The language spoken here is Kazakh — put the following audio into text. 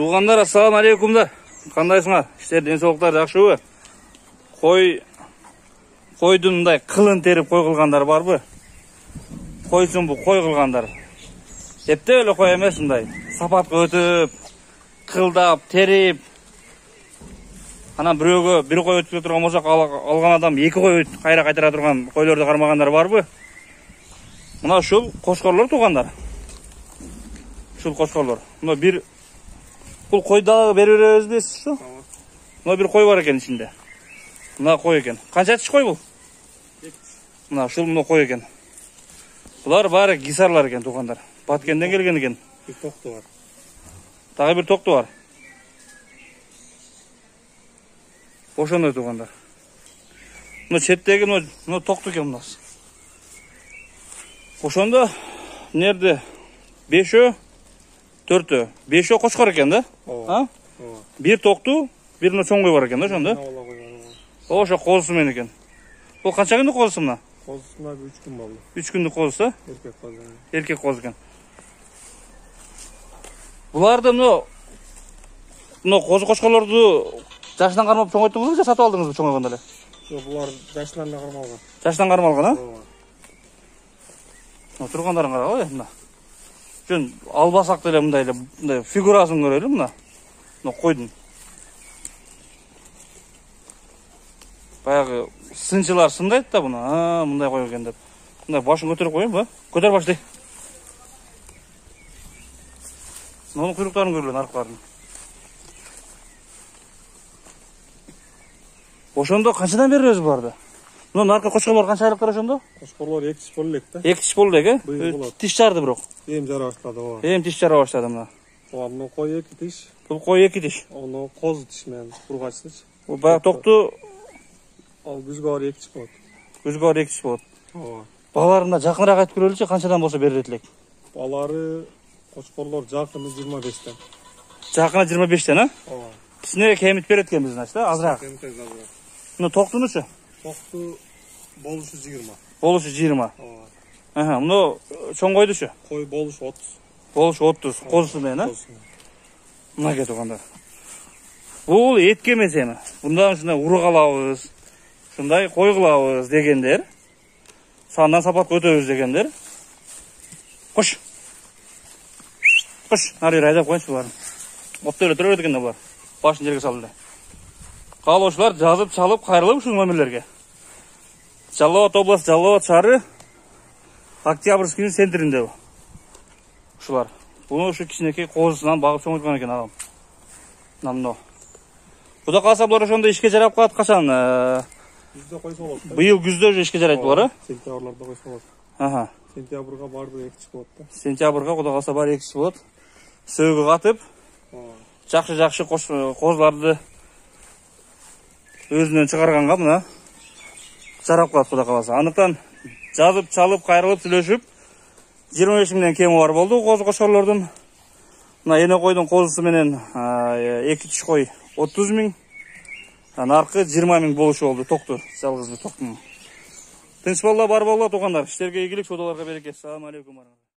Туғандар, ассалам алейкумдар. Қандайсыңар? Іштер денсаулықтар жақшыбы? Қойдың мындай қылын теріп қой қылғандар бар бы? Қойсын бұл қой қылғандар. Епте өлі қой емес мындай. Сапатқа өтіп, қылдап, теріп. Анан біреуге бір қой өтіп тұрған болсақ, алған адам екі қой қайра қайтара тұрған қойларды қармағандар бар бы? Мына шул қошқорлар туғандар. Шул қошқорлар. Мына бір бұл қойдағы береріз бесіз шо? Мына бір қой бар екен ішінде. Мына қой екен. Қанша тіш қой бұл? Мына шул мына қой екен. Бұлар бары гисарлар екен туғандар. Баткенден келген екен. Bir toqtu var. Тағы бір тоқты бар. Ошондай туғандар. Мына шеттегі мына тоқты екен мынасы. Ошонда нерде 5-ө, 4-ө, 5-ө қошқар екен да? Bir тоқту, bir мына чоң қой бар екен да ошонда? Ошо қозысы мен екен. Бұл қанша күндік қозысы мына? Қозысына 3 күн болды. 3 күндік қозысы? Еркек қозы. Еркек қозы екен. Бұларды мына қозы қошқарларды жашынан қармап чоңайттыңыз ба, сатып алдыңыз ба чоңайғанда эле? Жоқ, бұлар жашынан қармалған. Жашынан қармалған, а? Тұрғандарын қара ғой, мына. Жөн албасақ деле мындай фигурасын көрелі мына. Мына қойдың. Баяғы сыншылар сындайды да бұны. Мындай қой екен деп. Мындай башын көтеріп қойын ба? Көтер баштай. Оның құйрықтарын көрілен, арқыларын. Ошондо қаншадан берер өзі барды? Мына арқа қошқарлар қанша айлықтар ошондо? Қошқарлар 2 тіш болу да. 2 тіш болу екен? Тіш жарды бірақ. Ем жара баштады о. Ем тіш жара баштады мына. Мына қой 2 тіш. Бұл қой 2 тіш. Оны қозы тіш мен құрғач тіш. Бұл баяғы тоқты Ал күзгі бар 2 тіш болады. Күзгі бар 2 тіш болады. Баларында жақынырақ айтып көрелікші қаншадан болса берер етілек? Балары қошқарлар жақыны 25-тен. Жақыны 25-тен, а? Кісіне кемет берет екен біздің ашты, азырақ. Мұны тоқтыны шы? Тоқты болушы 20. Болушы 20. Мұны чоң қойды шы? Қой болушы 30. Болушы 30. Қозысы мен, а? Мұна кет оғанда. Бұл етке месемі. Бұндан шындай ұры қалауыз, шындай қой қылауыз дегендер. Сандан сапатқа өтөбүз дегендер. Қош. Қош. Нарыр айдап қойыншы бұларын. Опты өлі түрі өтігенде бұлар. Башын жерге салды. Қалаушылар жазып, чалып, қайрылып үшін номерлерге. Жалауат обласы, Жалауат шары, Октябрьскінің центрінде бұл. Ұшылар. Бұны ұшы кішінекей қозысынан бағып соңытқан екен ағам. Намно. Бұда қалса бұлар ошонда ішке жарап қалады қашан? Күзде қойса болады. Бұйыл күзде уже ішке жарайды бұлар, а? Сентябрларда қойса болады. Сентябрға барды 2 тіш болады да. Сентябрға құда қалса бар 2 тіш болады. Сөйгі қатып, жақшы қозыларды өзінен шығарғанға мұна жарап қалады құда қаласа. Анықтан жазып, чалып, қайрылып, сүлешіп 25 мыңнан кемі бар болды қозы қошқарлардың. Мына ене қойдың қозысы менен 2 тіш қой 30 мың, нарқы 20 мың болушы болды тоқты, жалғызды тоқтың. Тынш болла, бар болла туғандар. Іштерге игілік, содаларға береке. Ассаламу алейкум.